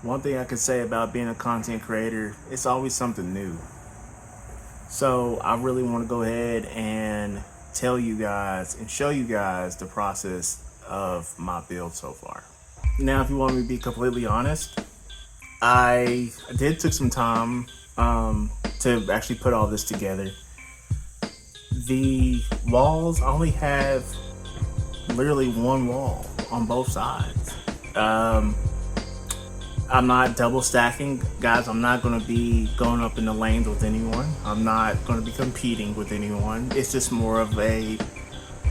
One thing I could say about being a content creator, it's always something new. So I really want to go ahead and tell you guys and show you guys the process of my build so far. Now, if you want me to be completely honest, I did took some time to actually put all this together. The walls only have literally one wall on both sides. I'm not double stacking, guys. I'm not going to be going up in the lanes with anyone. I'm not going to be competing with anyone. It's just more of I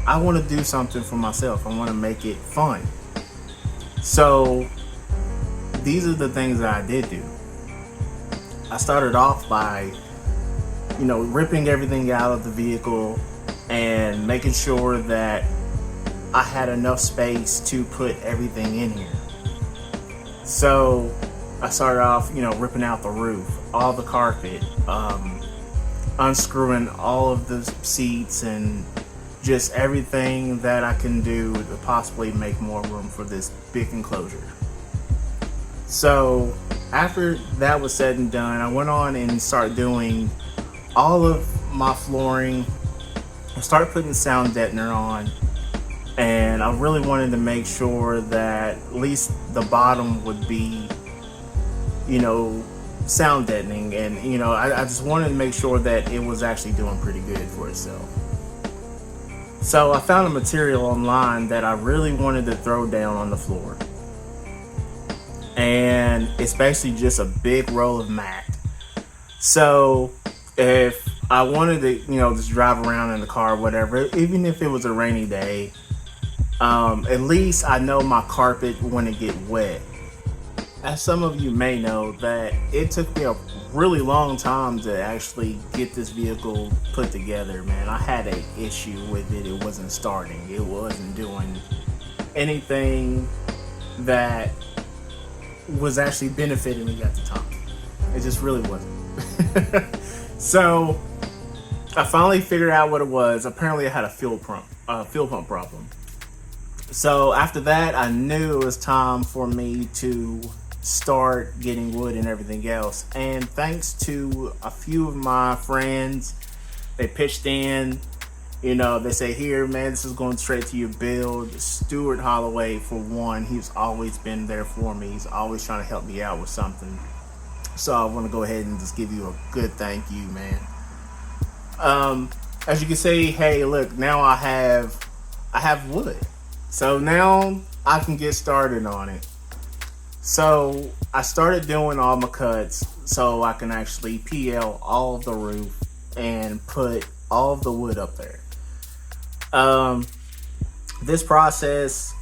want to do something for myself. I want to make it fun. So these are the things that I did do. I started off by, ripping everything out of the vehicle and making sure that I had enough space to put everything in here. So I started off, ripping out the roof, all the carpet, unscrewing all of the seats, and just everything that I can do to possibly make more room for this big enclosure. So after that was said and done, I went on and started doing all of my flooring. I started putting sound deadener on, and I really wanted to make sure that at least the bottom would be, sound deadening, and I just wanted to make sure that it was actually doing pretty good for itself. So I found a material online that I really wanted to throw down on the floor, and it's basically just a big roll of mat. So if I wanted to, just drive around in the car or whatever, even if it was a rainy day, at least I know my carpet wouldn't get wet. As some of you may know, that it took me a really long time to actually get this vehicle put together, man. I had an issue with it. It wasn't starting. It wasn't doing anything that was actually benefiting me at the time. It just really wasn't. So I finally figured out what it was. Apparently I had a fuel pump problem. So after that, I knew it was time for me to start getting wood and everything else. And thanks to a few of my friends, they pitched in. They say, here, man, this is going straight to your build. Stuart Holloway, for one, he's always been there for me. He's always trying to help me out with something. So I want to go ahead and just give you a good thank you, man. As you can see, hey, look, now I have wood. So now I can get started on it. So I started doing all my cuts so I can actually PL all of the roof and put all of the wood up there. This process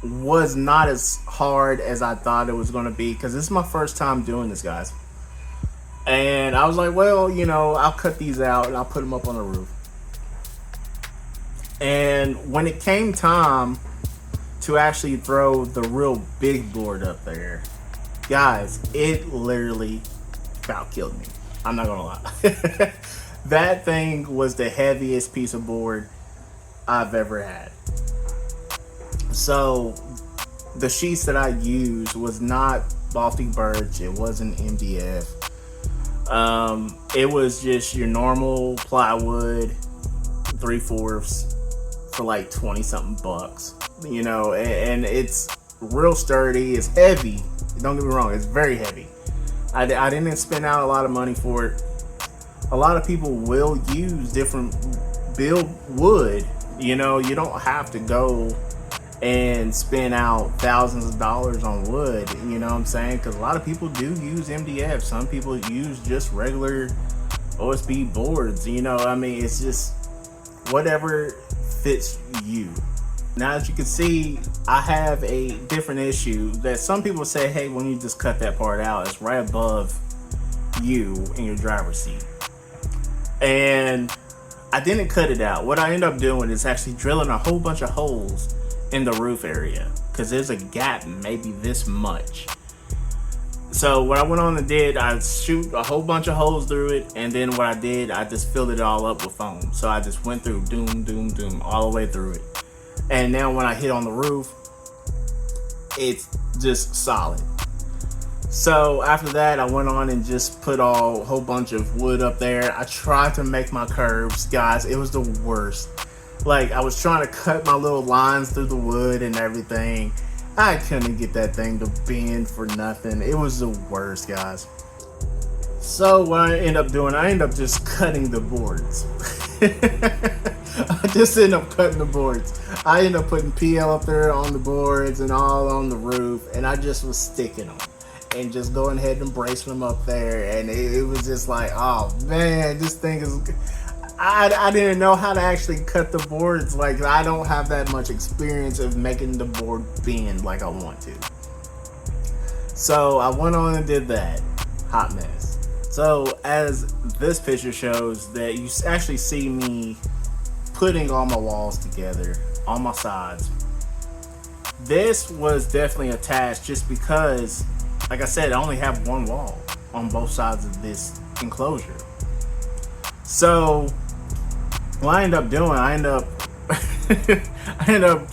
was not as hard as I thought it was going to be, because this is my first time doing this, guys. And I was like, well, I'll cut these out and I'll put them up on the roof. And when it came time to actually throw the real big board up there, guys, it literally about killed me. I'm not gonna lie. That thing was the heaviest piece of board I've ever had. So the sheets that I used was not Baltic birch. It wasn't MDF. It was just your normal plywood, 3/4 for like 20 something bucks, and it's real sturdy. It's heavy. Don't get me wrong. It's very heavy. I didn't spend out a lot of money for it. A lot of people will use different build wood. You don't have to go and spend out thousands of dollars on wood, you know what I'm saying? Because a lot of people do use MDF. Some people use just regular OSB boards, it's just whatever fits you. Now, as you can see, I have a different issue that some people say, hey, when you just cut that part out, it's right above you in your driver's seat. And I didn't cut it out. What I end up doing is actually drilling a whole bunch of holes in the roof area, because there's a gap maybe this much. So what I went on and did, I shoot a whole bunch of holes through it, and then what I did, I just filled it all up with foam. So I just went through doom all the way through it. And now when I hit on the roof, it's just solid. So after that, I went on and just put a whole bunch of wood up there. I tried to make my curves, guys. It was the worst. Like, I was trying to cut my little lines through the wood and everything. I couldn't get that thing to bend for nothing. It was the worst, guys. So what I end up doing, I end up just cutting the boards. I just end up cutting the boards. I end up putting PL up there on the boards and all on the roof, and I just was sticking them and just going ahead and bracing them up there. And it was just like, oh man, this thing is. I didn't know how to actually cut the boards. Like, I don't have that much experience of making the board bend like I want to. So I went on and did that. Hot mess. So as this picture shows, that you actually see me putting all my walls together on my sides. This was definitely attached just because, like I said, I only have one wall on both sides of this enclosure. So what I end up doing, I end up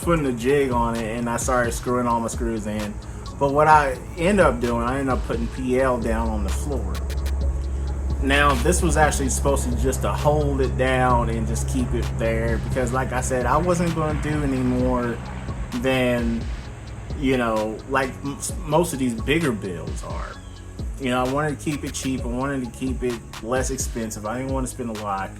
putting a jig on it, and I started screwing all my screws in. But what I end up doing, I end up putting PL down on the floor. Now, this was actually supposed to just to hold it down and just keep it there, because like I said, I wasn't going to do any more than, like most of these bigger builds are. I wanted to keep it cheap. I wanted to keep it less expensive. I didn't want to spend a lot.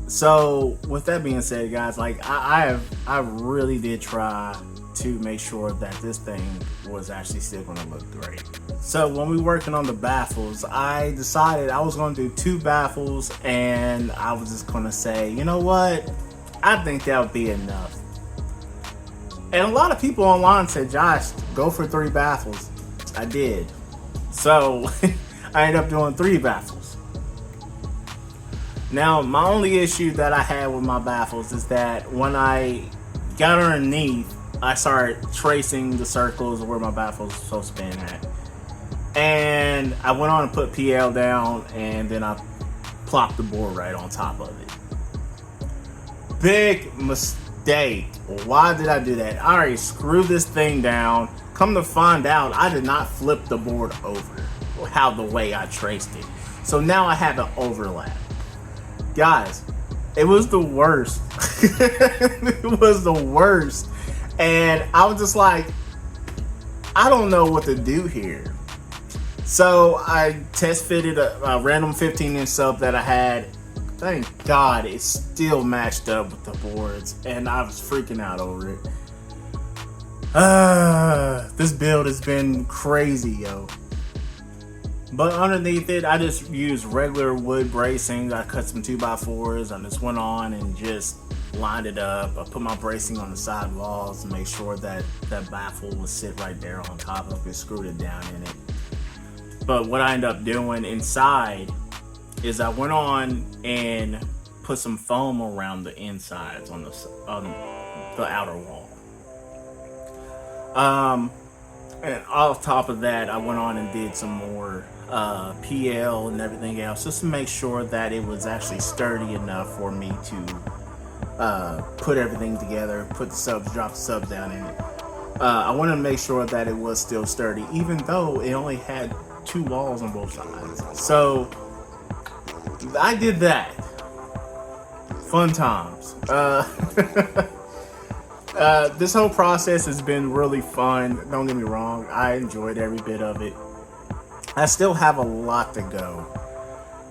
So with that being said, guys, like I really did try to make sure that this thing was actually still going to look great. So when we were working on the baffles, I decided I was going to do 2 baffles, and I was just going to say, you know what? I think that would be enough. And a lot of people online said, Josh, go for 3 baffles. I did. So I ended up doing 3 baffles. Now, my only issue that I had with my baffles is that when I got underneath, I started tracing the circles of where my baffles were supposed to spin at. And I went on and put PL down, and then I plopped the board right on top of it. Big mistake. Why did I do that? I already screwed this thing down. Come to find out, I did not flip the board over the way I traced it. So now I had to overlap. Guys, it was the worst. It was the worst. And I was just like, I don't know what to do here. So I test fitted a random 15-inch sub that I had. Thank God it still matched up with the boards, and I was freaking out over it. This build has been crazy, yo. But underneath it, I just used regular wood bracing. I cut some 2x4s. I just went on and just lined it up. I put my bracing on the side walls to make sure that that baffle would sit right there on top of it, screwed it down in it. But what I ended up doing inside is I went on and put some foam around the insides on the outer wall. And off top of that, I went on and did some more PL and everything else, just to make sure that it was actually sturdy enough for me to put everything together, drop the subs down in it. I wanted to make sure that it was still sturdy, even though it only had 2 walls on both sides. So I did that. Fun times. This whole process has been really fun. Don't get me wrong. I enjoyed every bit of it. I still have a lot to go.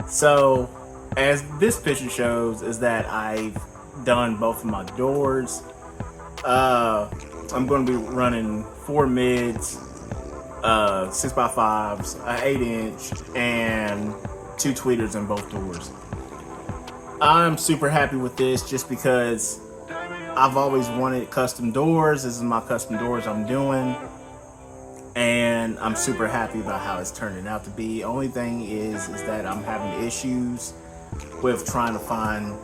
So, as this picture shows, is that I've done both of my doors. I'm going to be running 4 mids, 6x5s, an 8-inch, and 2 tweeters in both doors. I'm super happy with this just because I've always wanted custom doors. This is my custom doors I'm doing, and I'm super happy about how it's turning out to be. Only thing is that I'm having issues with trying to find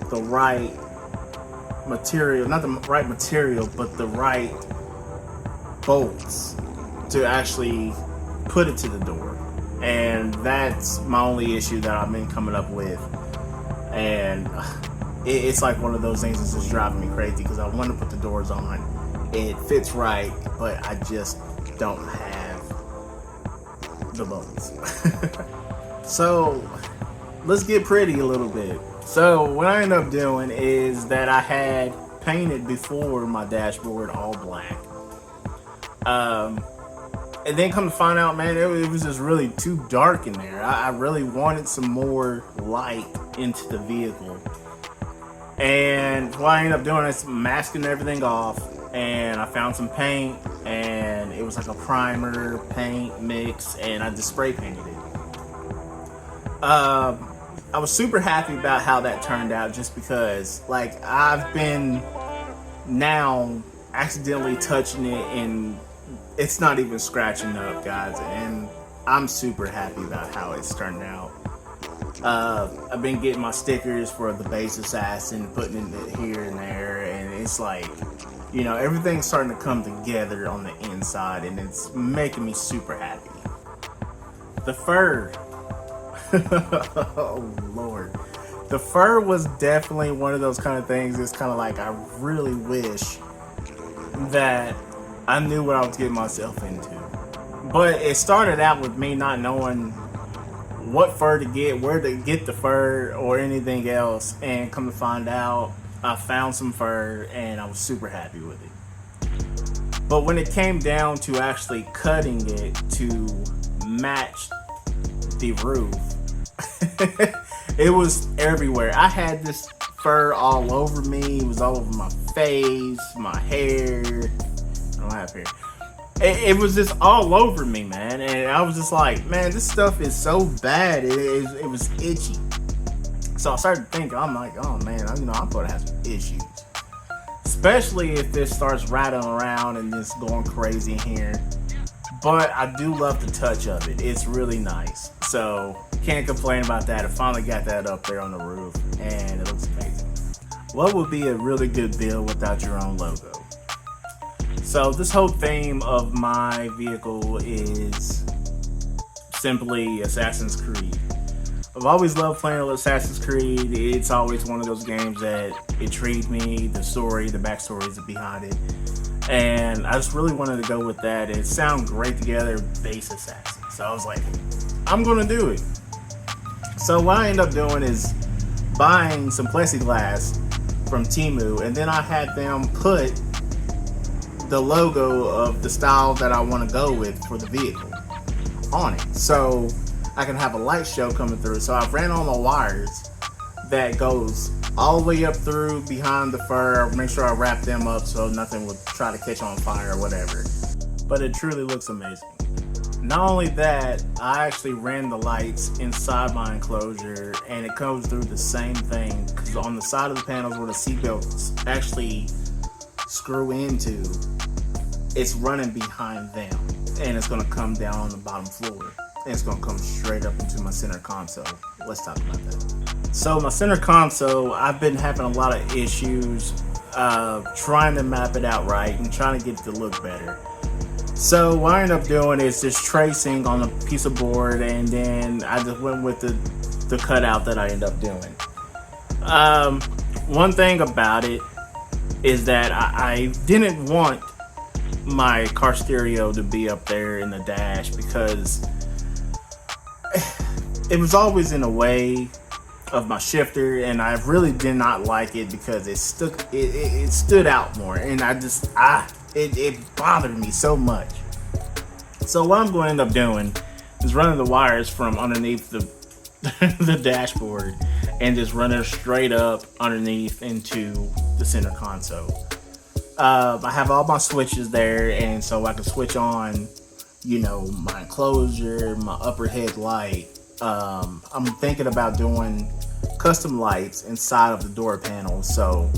the right material, not the right material, but the right bolts to actually put it to the door. And that's my only issue that I've been coming up with. And it's like one of those things that's just driving me crazy, because I want to put the doors on. It fits right, but I just don't have the buttons. So let's get pretty a little bit. So what I ended up doing is that I had painted before my dashboard all black. And then come to find out, man, it was just really too dark in there. I really wanted some more light into the vehicle. And what I ended up doing is masking everything off, and I found some paint, and it was like a primer paint mix, and I just spray painted it. I was super happy about how that turned out, just because like I've been now accidentally touching it and it's not even scratching up, guys, and I'm super happy about how it's turned out. I've been getting my stickers for the base assassin, putting it here and there, and it's like, you know, everything's starting to come together on the inside, and it's making me super happy. The fur. Oh Lord. The fur was definitely one of those kind of things. It's kind of like, I really wish that I knew what I was getting myself into. But it started out with me not knowing what fur to get, where to get the fur, or anything else. And come to find out, I found some fur and I was super happy with it. But when it came down to actually cutting it to match the roof, it was everywhere. I had this fur all over me. It was all over my face, my hair. I don't have hair. It was just all over me, man. And I was just like, man, this stuff is so bad. It was itchy. So I started thinking, I'm like, oh man, you know, I'm gonna have some issues. Especially if this starts rattling around and just going crazy in here. But I do love the touch of it. It's really nice. So can't complain about that. I finally got that up there on the roof and it looks amazing. What would be a really good build without your own logo? So this whole theme of my vehicle is simply Assassin's Creed. I've always loved playing with Assassin's Creed. It's always one of those games that intrigued me, the story, the backstories behind it. And I just really wanted to go with that. It sounded great together, base assassin. So I was like, I'm gonna do it. So what I ended up doing is buying some plexiglass from Temu, and then I had them put the logo of the style that I want to go with for the vehicle on it, so I can have a light show coming through. So I've ran all my wires that goes all the way up through behind the fur. Make sure I wrap them up so nothing would try to catch on fire or whatever. But it truly looks amazing. Not only that, I actually ran the lights inside my enclosure, and it comes through the same thing, because on the side of the panels where the seat belts actually screw into, it's running behind them, and it's going to come down on the bottom floor, and it's going to come straight up into my center console. Let's talk about that. So my center console, I've been having a lot of issues trying to map it out right and trying to get it to look better. So what I ended up doing is just tracing on a piece of board, and then I just went with the cutout that I ended up doing. One thing about it is that I didn't want my car stereo to be up there in the dash, because it was always in the way of my shifter, and I really did not like it because it stood out more, and it bothered me so much. So what I'm going to end up doing is running the wires from underneath the dashboard and just running straight up underneath into the center console. I have all my switches there, and so I can switch on, you know, my enclosure, my upper headlight. I'm thinking about doing custom lights inside of the door panel, so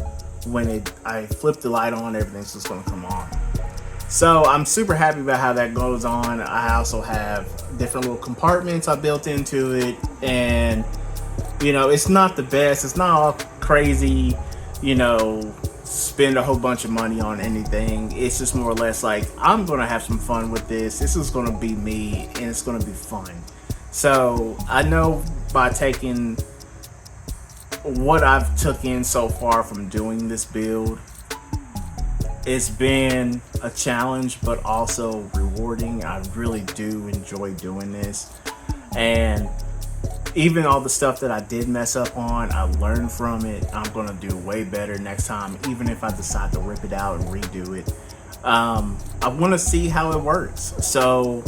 when I flip the light on, everything's just going to come on. So I'm super happy about how that goes on. I also have different little compartments I built into it, and you know, it's not the best. It's not all crazy, you know, spend a whole bunch of money on anything. It's just more or less like, I'm gonna have some fun with this. This is gonna be me, and it's gonna be fun. So I know by taking what I've took in so far from doing this build, It's been a challenge, but also rewarding. I really do enjoy doing this. And even all the stuff that I did mess up on, I learned from it. I'm going to do way better next time, even if I decide to rip it out and redo it. I want to see how it works. So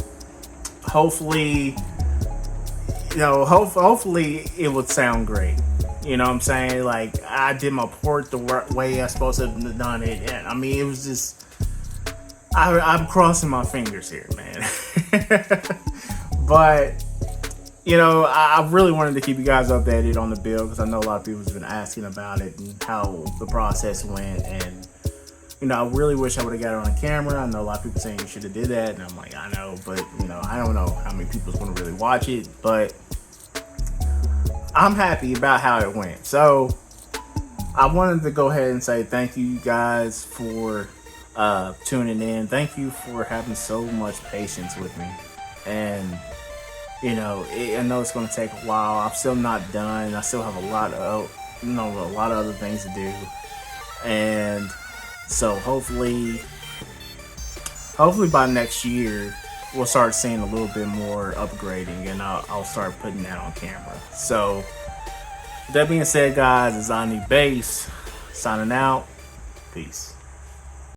hopefully, hopefully it would sound great. You know what I'm saying? Like, I did my port the way I supposed to have done it. And I mean, it was just, I'm crossing my fingers here, man. But, I really wanted to keep you guys updated on the build, because I know a lot of people have been asking about it and how the process went. And, I really wish I would have got it on camera. I know a lot of people saying you should have did that. And I'm like, I know, but, I don't know how many people's going to really watch it. But I'm happy about how it went. So I wanted to go ahead and say thank you guys for tuning in. Thank you for having so much patience with me. And I know it's going to take a while. I'm still not done. I still have a lot of other things to do. And so hopefully by next year we'll start seeing a little bit more upgrading, and I'll start putting that on camera. So that being said, guys, it's Ani Base signing out. Peace.